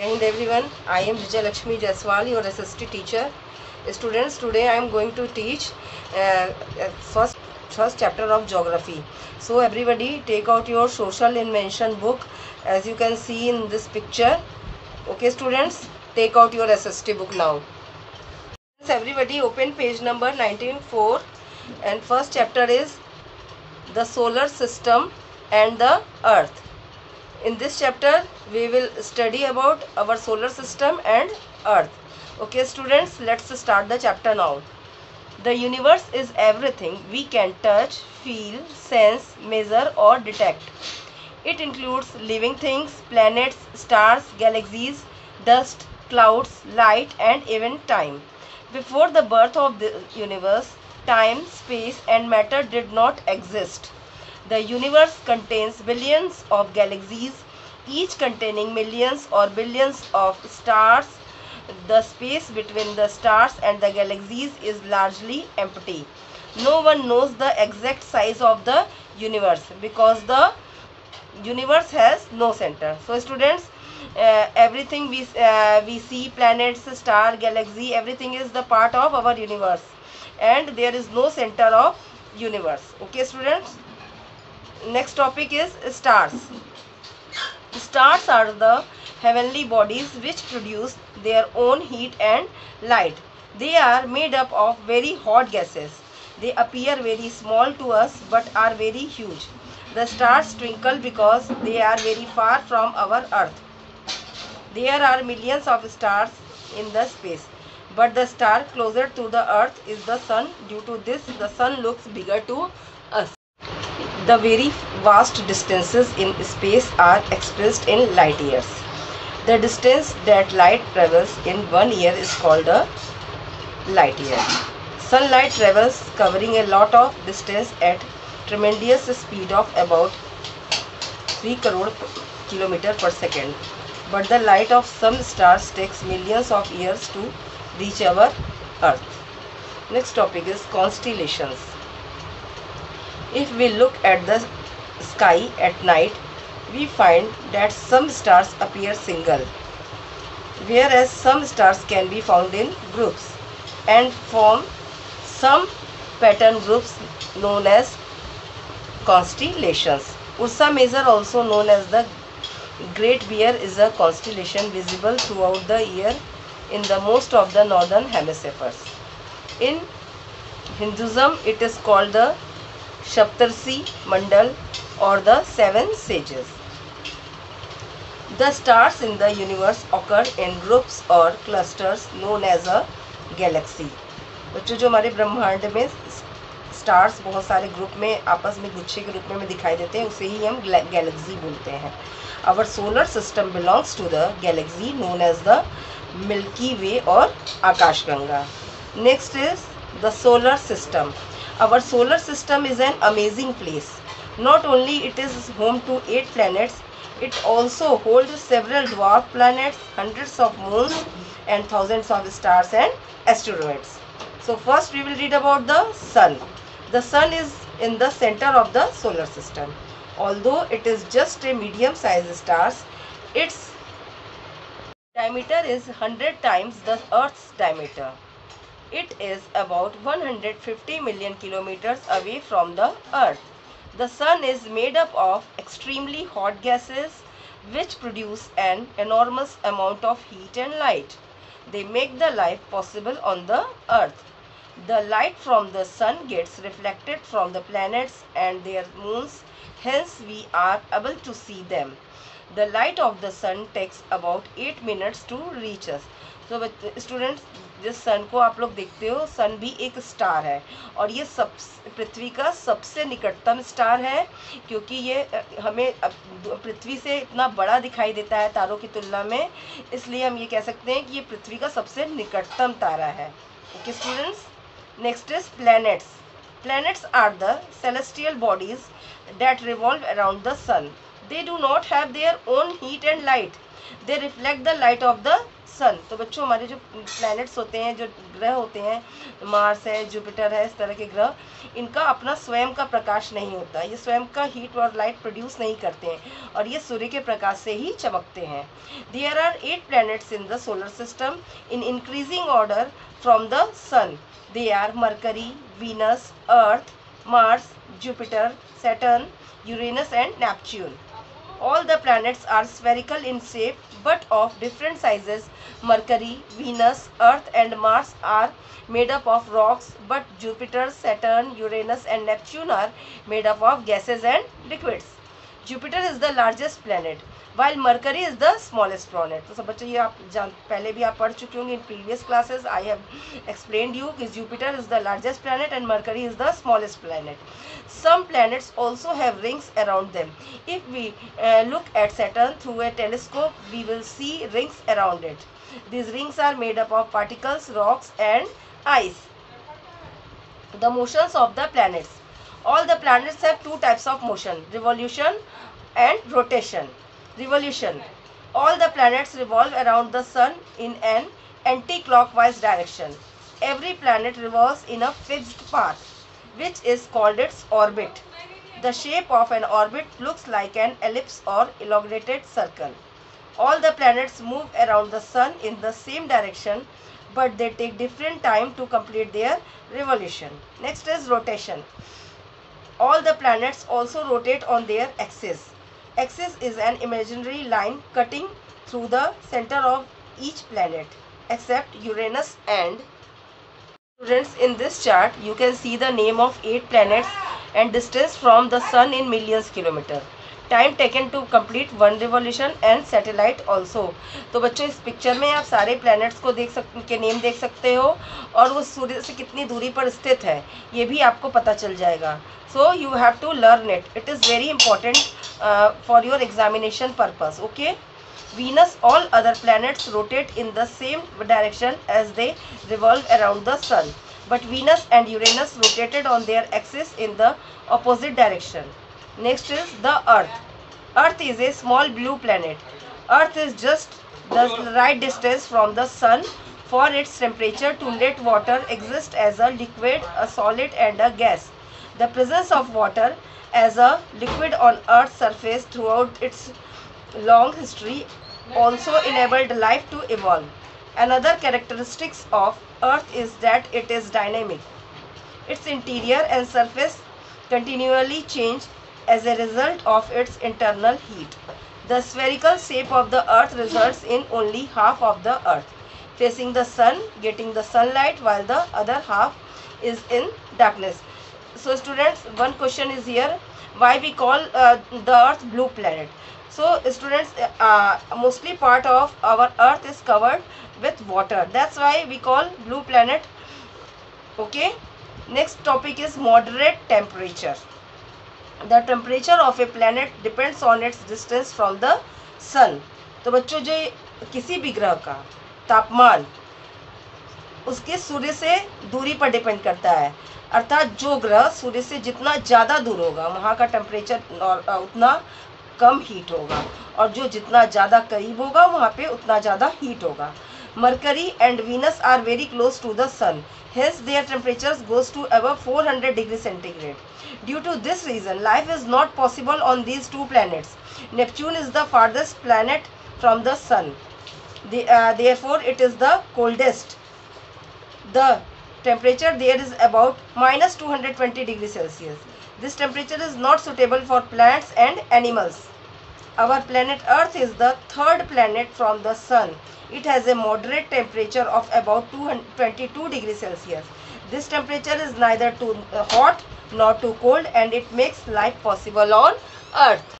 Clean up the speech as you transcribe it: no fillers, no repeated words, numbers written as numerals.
Jai Hind everyone. I am Vijay Lakshmi Jaiswal, your SST teacher. Students, today I am going to teach uh, first chapter of geography. So everybody take out your social invention book as you can see in this picture. Okay students, take out your SST book now. Everybody open page number 19.4 and first chapter is the solar system and the earth. In this chapter we will study about our solar system and earth. Okay students, let's start the chapter now. The universe is everything we can touch, feel, sense, measure or detect. It includes living things, planets, stars, galaxies, dust, clouds, light and even time. Before the birth of the universe, time, space and matter did not exist. The universe contains billions of galaxies, each containing millions or billions of stars. The space between the stars and the galaxies is largely empty. No one knows the exact size of the universe because the universe has no center. So students, everything we see, planets, star, galaxy, everything is the part of our universe and there is no center of universe. Okay students, next topic is stars. Stars are the heavenly bodies which produce their own heat and light. They are made up of very hot gases. They appear very small to us but are very huge. The stars twinkle because they are very far from our earth. There are millions of stars in the space, but the star closer to the earth is the sun. Due to this, the sun looks bigger to us. The very vast distances in space are expressed in light years. The distance that light travels in 1 year is called a light year. Sunlight travels covering a lot of distance at tremendous speed of about 3 crore km per second. But the light of some stars takes millions of years to reach our earth. Next topic is constellations. If we look at the sky at night, we find that some stars appear single, whereas some stars can be found in groups and form some pattern groups known as constellations. Ursa Major, also known as the Great Bear, is a constellation visible throughout the year in the most of the northern hemispheres. In Hinduism, it is called the Saptarshi Mandal or the Seven Sages. The stars in the universe occur in groups or clusters known as a galaxy. बच्चों, जो हमारे ब्रह्मांड में stars बहुत सारे group में आपस में गुच्छे के रूप में दिखाई देते हैं, उसे ही हम गैलेक्सी बोलते हैं. Our solar system belongs to the galaxy known as the Milky Way or Akashganga. Next is the solar system. Our solar system is an amazing place. Not only it is home to 8 planets, it also holds several dwarf planets, hundreds of moons and thousands of stars and asteroids. So first we will read about the sun. The sun is in the center of the solar system. Although it is just a medium-sized star, its diameter is 100 times the Earth's diameter. It is about 150 million kilometers away from the Earth. The sun is made up of extremely hot gases which produce an enormous amount of heat and light. They make the life possible on the Earth. The light from the sun gets reflected from the planets and their moons, hence we are able to see them. The light of the sun takes about 8 minutes to reach us. So students, जिस सन को आप लोग देखते हो, सन भी एक star है और ये पृथ्वी का सबसे निकटतम स्टार है, क्योंकि ये हमें पृथ्वी से इतना बड़ा दिखाई देता है तारों की तुलना में, इसलिए हम ये कह सकते हैं कि ये पृथ्वी का सबसे निकटतम तारा है. Okay students, next is planets. Planets are the celestial bodies that revolve around the sun. They do not have their own heat and light. They reflect the light of the सन। तो बच्चों हमारे जो प्लैनेट्स होते हैं, जो ग्रह होते हैं, मार्स है, जुपिटर है, इस तरह के ग्रह, इनका अपना स्वयं का प्रकाश नहीं होता, ये स्वयं का हीट और लाइट प्रोड्यूस नहीं करते हैं और ये सूर्य के प्रकाश से ही चमकते हैं। There are 8 planets in the solar system in increasing order from the sun. They are Mercury, Venus, Earth, Mars, Jupiter, Saturn, Uranus and Neptune. All the planets are spherical in shape but of different sizes. Mercury, Venus, Earth and Mars are made up of rocks, but Jupiter, Saturn, Uranus and Neptune are made up of gases and liquids. Jupiter is the largest planet while Mercury is the smallest planet. तो सब बच्चों ये आप पहले भी आप पढ़ चुके होंगे in previous classes. I have explained you कि Jupiter is the largest planet and Mercury is the smallest planet. Some planets also have rings around them. If we look at Saturn through a telescope, we will see rings around it. These rings are made up of particles, rocks and ice. The motions of the planets. All the planets have two types of motion, revolution and rotation. Revolution. All the planets revolve around the sun in an anti-clockwise direction. Every planet revolves in a fixed path, which is called its orbit. The shape of an orbit looks like an ellipse or elongated circle. All the planets move around the sun in the same direction, but they take different time to complete their revolution. Next is rotation. All the planets also rotate on their axis. Axis is an imaginary line cutting through the center of each planet, except Uranus and. Students, in this chart you can see the name of 8 planets and distance from the sun in millions kilometer. Time taken to complete one revolution and satellite also. तो बच्चों इस picture में आप सारे planets को के name देख सकते हो और वो सूर्य से कितनी दूरी पर स्थित है ये भी आपको पता चल जाएगा. So you have to learn it. It is very important for your examination purpose. Okay. Venus, all other planets rotate in the same direction as they revolve around the sun. But Venus and Uranus rotated on their axis in the opposite direction. Next is the Earth. Earth is a small blue planet. Earth is just the right distance from the sun for its temperature to let water exist as a liquid, a solid and a gas. The presence of water as a liquid on Earth's surface throughout its long history also enabled life to evolve. Another characteristic of Earth is that it is dynamic. Its interior and surface continually change as a result of its internal heat. The spherical shape of the Earth results in only half of the Earth facing the sun getting the sunlight while the other half is in darkness. So students, one question is here, why we call the Earth blue planet? So students, mostly part of our Earth is covered with water. That's why we call blue planet. Okay. Next topic is moderate temperature. The temperature of a planet depends on its distance from the sun. तो बच्चों जो किसी भी ग्रह का तापमान उसके सूर्य से दूरी पर डिपेंड करता है. अर्थात जो ग्रह सूर्य से जितना ज़्यादा दूर होगा वहाँ का टेम्परेचर उतना कम हीट होगा और जो जितना ज़्यादा करीब होगा वहाँ पे उतना ज़्यादा हीट होगा. Mercury and Venus are very close to the sun. Hence, their temperatures goes to above 400 degrees centigrade. Due to this reason, life is not possible on these two planets. Neptune is the farthest planet from the sun. Therefore, it is the coldest. The temperature there is about minus 220 degrees Celsius. This temperature is not suitable for plants and animals. Our planet Earth is the third planet from the sun. It has a moderate temperature of about 22 degrees Celsius. This temperature is neither too hot nor too cold and it makes life possible on Earth.